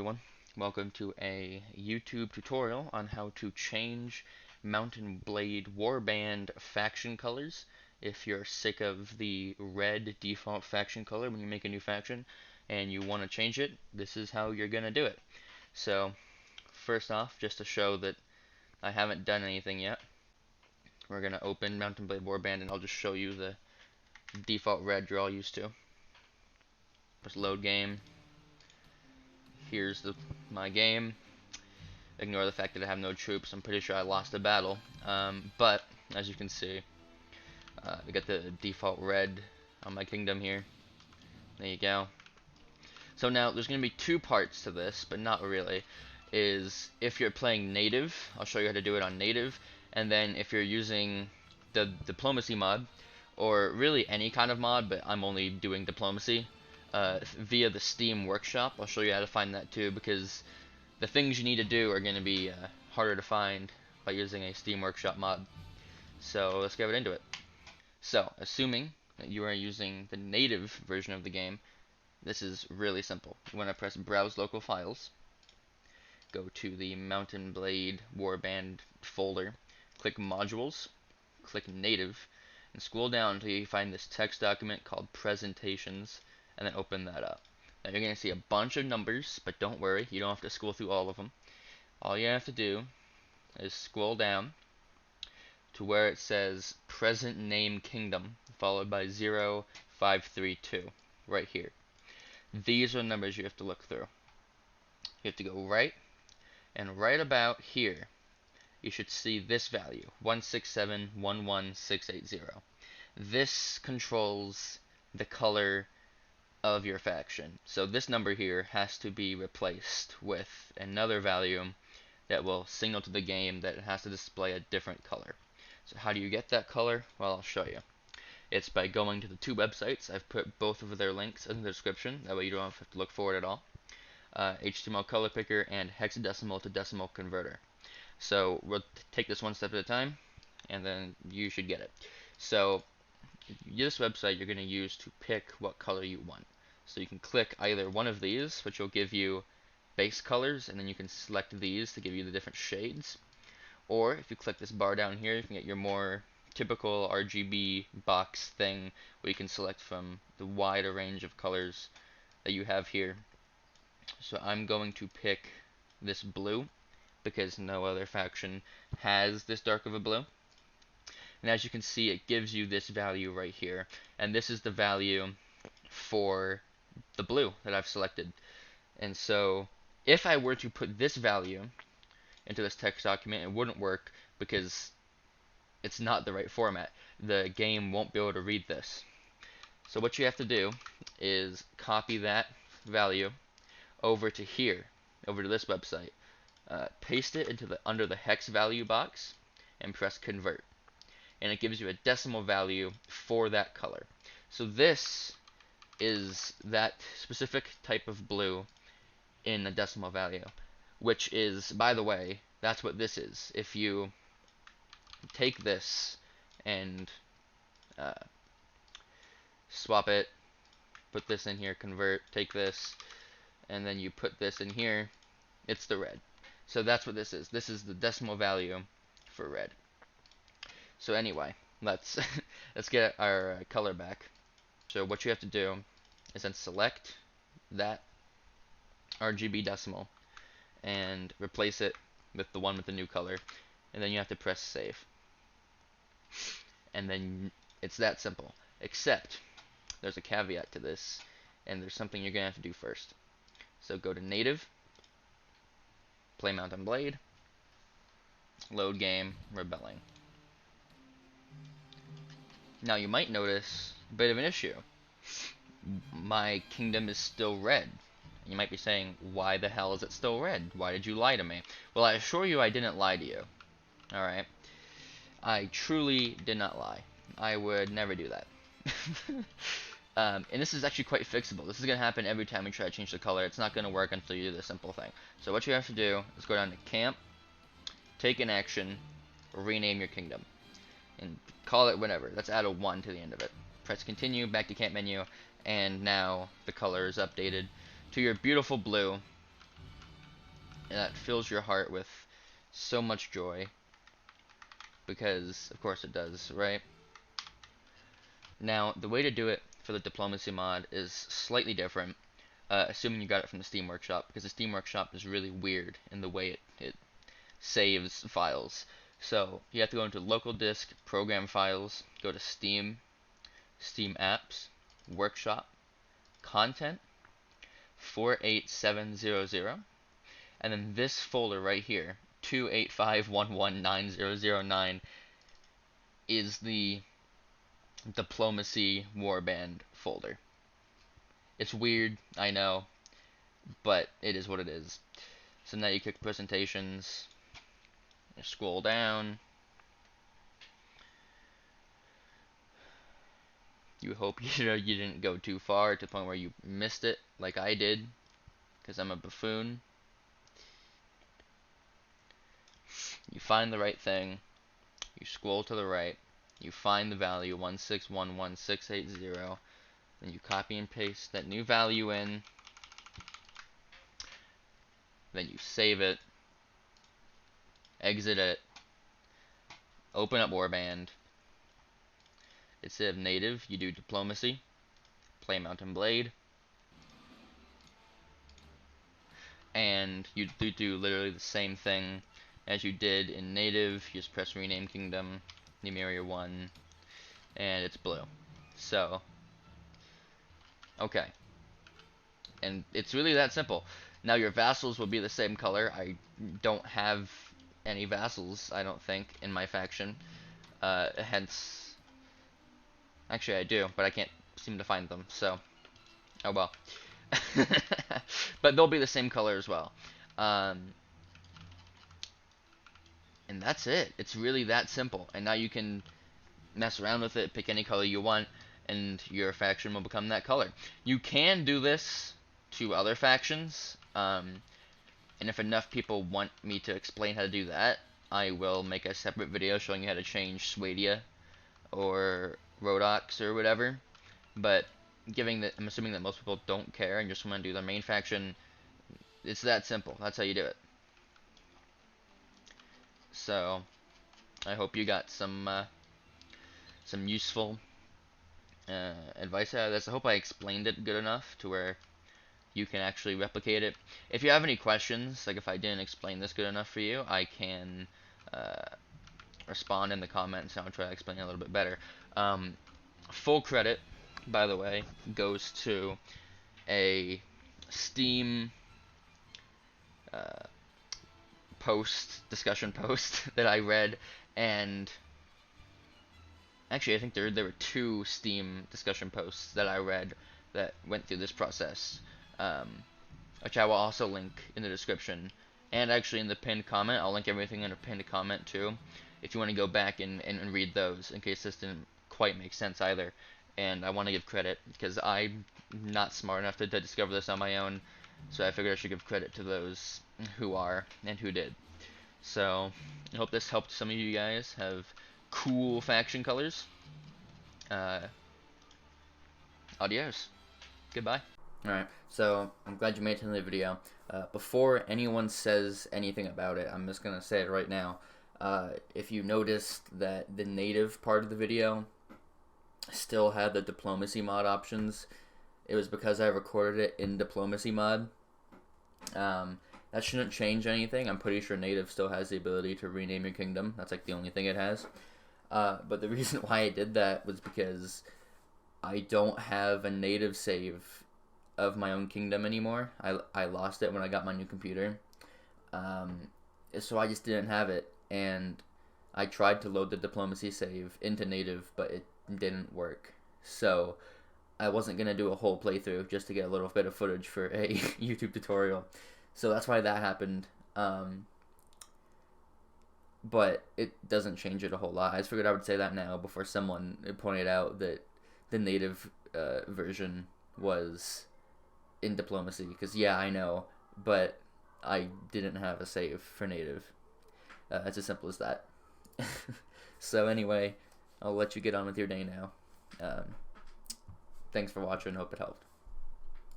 everyone, welcome to a YouTube tutorial on how to change Mountain Blade Warband faction colors. If you're sick of the red default faction color when you make a new faction and you want to change it, this is how you're going to do it. So, first off, just to show that I haven't done anything yet, we're going to open Mountain Blade Warband and I'll just show you the default red you're all used to. Just load game. Here's my game. Ignore the fact that I have no troops. I'm pretty sure I lost a battle. But as you can see, I got the default red on my kingdom here. There you go. So now there's going to be two parts to this, but not really. Is if you're playing native, I'll show you how to do it on native, and then if you're using the diplomacy mod, or really any kind of mod, but I'm only doing diplomacy, via the Steam Workshop. I'll show you how to find that too, because the things you need to do are going to be harder to find by using a Steam Workshop mod. So let's get right into it. So, assuming that you are using the native version of the game, this is really simple. You want to press Browse Local Files, go to the Mountain Blade Warband folder, click Modules, click Native, and scroll down until you find this text document called Presentations, and then open that up. Now you're going to see a bunch of numbers, but don't worry, you don't have to scroll through all of them. All you have to do is scroll down to where it says Present Name Kingdom, followed by 0532, right here. These are the numbers you have to look through. You have to go right, and right about here, you should see this value, 16711,680. This controls the color of your faction. So this number here has to be replaced with another value that will signal to the game that it has to display a different color. So how do you get that color? Well, I'll show you. It's by going to the two websites. I've put both of their links in the description. That way you don't have to look for it at all. HTML color picker and hexadecimal to decimal converter. So we'll take this one step at a time, and then you should get it. So this website you're going to use to pick what color you want. So you can click either one of these, which will give you base colors, and then you can select these to give you the different shades. Or if you click this bar down here, you can get your more typical RGB box thing where you can select from the wider range of colors that you have here. So I'm going to pick this blue because no other faction has this dark of a blue. And as you can see, it gives you this value right here, and this is the value for the blue that I've selected. And so if I were to put this value into this text document, it wouldn't work because it's not the right format. The game won't be able to read this. So what you have to do is copy that value over to here, over to this website, paste it into under the hex value box, and press convert, and it gives you a decimal value for that color. So this is that specific type of blue in a decimal value, which is, by the way, that's what this is. If you take this and swap it, put this in here, convert, take this, and then you put this in here, it's the red. So that's what this is. This is the decimal value for red. So anyway, let's let's get our color back. So what you have to do is then select that RGB decimal and replace it with the one with the new color, and then you have to press save. And then it's that simple. Except there's a caveat to this, and there's something you're gonna have to do first. So go to native, play Mountain Blade, load game, rebelling. Now you might notice a bit of an issue. My kingdom is still red. You might be saying, why the hell is it still red? Why did you lie to me? Well, I assure you I didn't lie to you. Alright? I truly did not lie. I would never do that. And this is actually quite fixable. This is going to happen every time you try to change the color. It's not going to work until you do this simple thing. So what you have to do is go down to Camp, take an action, rename your kingdom, and call it whatever. Let's add a 1 to the end of it. Press continue, back to camp menu, and now the color is updated to your beautiful blue and that fills your heart with so much joy, because of course it does, right? Now, the way to do it for the diplomacy mod is slightly different, assuming you got it from the Steam Workshop, because the Steam Workshop is really weird in the way it saves files. So you have to go into local disk, program files, go to Steam, Steam apps, Workshop, content, 48700, and then this folder right here, 285119009, is the diplomacy warband folder. It's weird, I know, but it is what it is. So now you click presentations, you scroll down. You hope you didn't go too far to the point where you missed it, like I did, because I'm a buffoon. You find the right thing, you scroll to the right, you find the value 1611680, then you copy and paste that new value in, then you save it, exit it, open up Warband. Instead of native, you do diplomacy, play Mountain Blade, and you do literally the same thing as you did in native. You just press rename kingdom, Numeria 1, and it's blue. So, okay. And it's really that simple. Now your vassals will be the same color. I don't have any vassals, I don't think, in my faction. Hence, actually I do, but I can't seem to find them, so, oh well. But they'll be the same color as well. And that's it. It's really that simple. And now you can mess around with it, pick any color you want, and your faction will become that color. You can do this to other factions, and if enough people want me to explain how to do that, I will make a separate video showing you how to change Swadia or Rhodox or whatever. But I'm assuming that most people don't care and just want to do their main faction, it's that simple. That's how you do it. So I hope you got some useful advice out of this. I hope I explained it good enough to where you can actually replicate it. If you have any questions, like if I didn't explain this good enough for you, I can respond in the comments and I'll try to explain it a little bit better. Full credit, by the way, goes to a Steam discussion post that I read, and actually I think there were 2 Steam discussion posts that I read that went through this process, which I will also link in the description, and actually in the pinned comment. I'll link everything in a pinned comment too, if you want to go back and read those, in case this didn't quite make sense either. And I want to give credit, because I'm not smart enough to discover this on my own, so I figured I should give credit to those who are, and who did. So, I hope this helped some of you guys have cool faction colors. Adios. Goodbye. Alright, so I'm glad you made it to the video. Before anyone says anything about it, I'm just going to say it right now. If you noticed that the native part of the video still had the diplomacy mod options, it was because I recorded it in diplomacy mod. That shouldn't change anything. I'm pretty sure native still has the ability to rename your kingdom. That's like the only thing it has. But the reason why I did that was because I don't have a native save of my own kingdom anymore. I lost it when I got my new computer. So I just didn't have it, and I tried to load the diplomacy save into native, but it didn't work. So I wasn't going to do a whole playthrough just to get a little bit of footage for a YouTube tutorial. So that's why that happened. But it doesn't change it a whole lot. I just figured I would say that now before someone pointed out that the native version was in diplomacy. Because yeah, I know, but I didn't have a save for native. It's as simple as that. So anyway, I'll let you get on with your day now. Thanks for watching. Hope it helped.